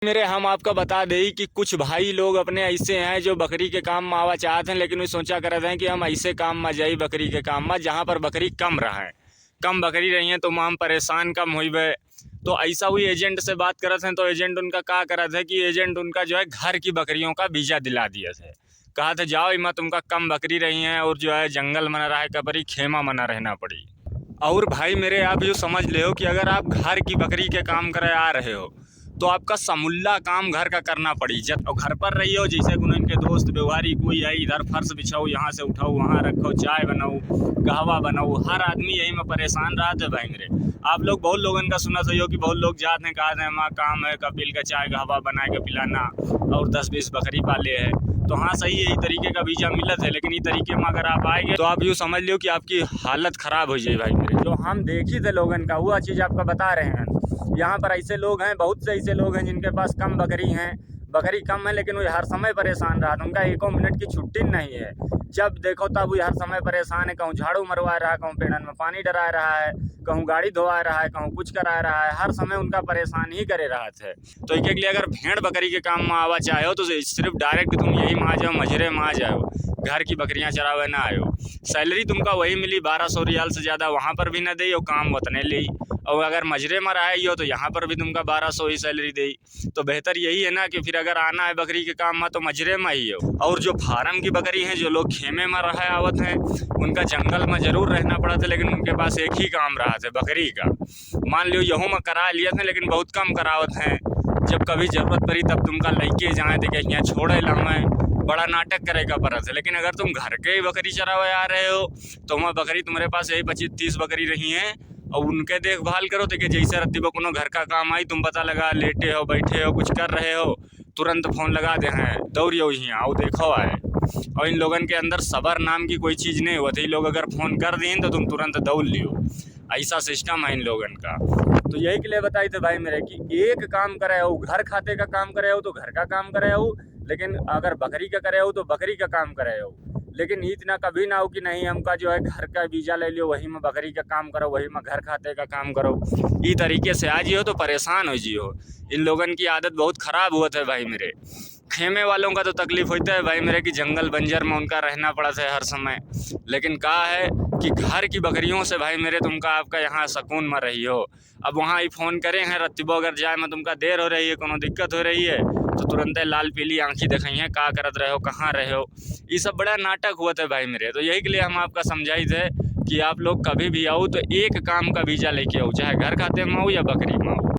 मेरे हम आपका बता दें कि कुछ भाई लोग अपने ऐसे हैं जो बकरी के काम में आवा चाहते हैं, लेकिन वे सोचा करते हैं कि हम ऐसे काम में जाई बकरी के काम में जहाँ पर बकरी कम रहे। कम बकरी रही हैं तो हम परेशान कम हुई। तो ऐसा हुई एजेंट से बात करते हैं तो एजेंट उनका क्या करते है कि एजेंट उनका जो है घर की बकरियों का वीज़ा दिला दिया थे। कहा था जाओ इमा तुमका कम बकरी रही हैं और जो है जंगल में रहा कपरी खेमा में रहना पड़ी। और भाई मेरे आप जो समझ ले हो कि अगर आप घर की बकरी के काम करे आ रहे हो तो आपका समूला काम घर का करना पड़ी। जब घर पर रही हो जैसे कि इनके दोस्त व्यवहारी कोई आई इधर फर्श बिछाओ, यहाँ से उठाओ, वहाँ रखो, चाय बनाओ, कहवा बनाओ, हर आदमी यही में परेशान रहा थे भाई मेरे। आप लोग बहुत लोगों का सुना सही हो कि बहुत लोग जाते हैं कहा है माँ काम है कपिल का चाय कहवा बना के पिलाना और 10-20 बकरी पाले है। तो हाँ सही है, ये तरीके का वीज़ा मिलत है, लेकिन ये तरीके में अगर आप आएंगे तो आप यूँ समझ लो कि आपकी हालत ख़राब हो जाए भाई मेरे। जो हम देखी थे लोगों का वह चीज़ आपका बता रहे हैं। यहाँ पर ऐसे लोग हैं, बहुत से ऐसे लोग हैं जिनके पास कम बकरी हैं, बकरी कम है लेकिन वो हर समय परेशान रहा। उनका 1 मिनट की छुट्टी नहीं है, जब देखो तब वो हर समय परेशान है। कहूँ झाड़ू मरवा रहा है, कहूँ पेड़न में पानी डरा रहा है, कहूँ गाड़ी धोवा रहा है, कहूँ कुछ करा रहा है, हर समय उनका परेशान ही करे रहा थे। तो एक लिए अगर भेड़ बकरी के काम में आवा चाहे हो तो सिर्फ डायरेक्ट तुम यही में आ जाओ, मजरे में आ जाओ, घर की बकरियां चरावे ना आयो। सैलरी तुमका वही मिली 1200 रियाल से ज़्यादा वहाँ पर भी ना दे और काम उतने ले। और अगर मजरे में रहे हो तो यहाँ पर भी तुमका 1200 ही सैलरी दे। तो बेहतर यही है ना कि फिर अगर आना है बकरी के काम में तो मजरे में ही हो। और जो फार्म की बकरी हैं, जो लोग खेमे में रहे आवत हैं, उनका जंगल में ज़रूर रहना पड़ा था, लेकिन उनके पास एक ही काम रहा था बकरी का। मान लियो यहूँ में करा लिए थे लेकिन बहुत कम करावत हैं। जब कभी ज़रूरत पड़ी तब तुमका लैके जाए थे कि यहाँ छोड़े ला मैं, बड़ा नाटक करेगा पड़त है। लेकिन अगर तुम घर के ही बकरी चरावे आ रहे हो तो वहाँ बकरी तुम्हारे पास यही 25-30 बकरी रही हैं और उनके देखभाल करो तो कि जैसे रत्ती को कोनो घर का काम आई तुम पता लगा लेटे हो, बैठे हो, कुछ कर रहे हो, तुरंत फ़ोन लगा दे हैं दौड़ियो यहाँ आओ देखो आए। और इन लोगों के अंदर सब्र नाम की कोई चीज़ नहीं होती। लोग अगर फ़ोन कर दें तो तुम तुरंत दौड़ लियो, ऐसा सिस्टम है इन लोगों का। तो यही के लिए बताई थे भाई मेरे कि एक काम करे हो, घर खाते का काम करे हो तो घर का काम करे हो, लेकिन अगर बकरी का करे हो तो बकरी का काम करे हो। लेकिन इतना कभी ना हो कि नहीं हमका जो है घर का वीज़ा ले लियो, वही में बकरी का काम करो, वही में घर खाते का काम करो। इस तरीके से आ जियो तो परेशान हो जियो। इन लोगों की आदत बहुत ख़राब हुआ है भाई मेरे। खेमे वालों का तो तकलीफ़ होता है भाई मेरे कि जंगल बंजर में उनका रहना पड़ा है हर समय। लेकिन कहा है कि घर की बकरियों से भाई मेरे तुमका आपका यहाँ सुकून में रही हो। अब वहाँ ही फ़ोन करे हैं रत्तीबो अगर जाए में तुमका देर हो रही है, कोनो दिक्कत हो रही है तो तुरंत लाल पीली आँखी दिखाई हैं, का करत रहे हो, कहाँ रहे हो। ये सब बड़ा नाटक हुआ था भाई मेरे। तो यही के लिए हम आपका समझाई थे कि आप लोग कभी भी आओ तो एक काम का वीज़ा लेके आओ, चाहे घर खाते में हो या बकरी में हो।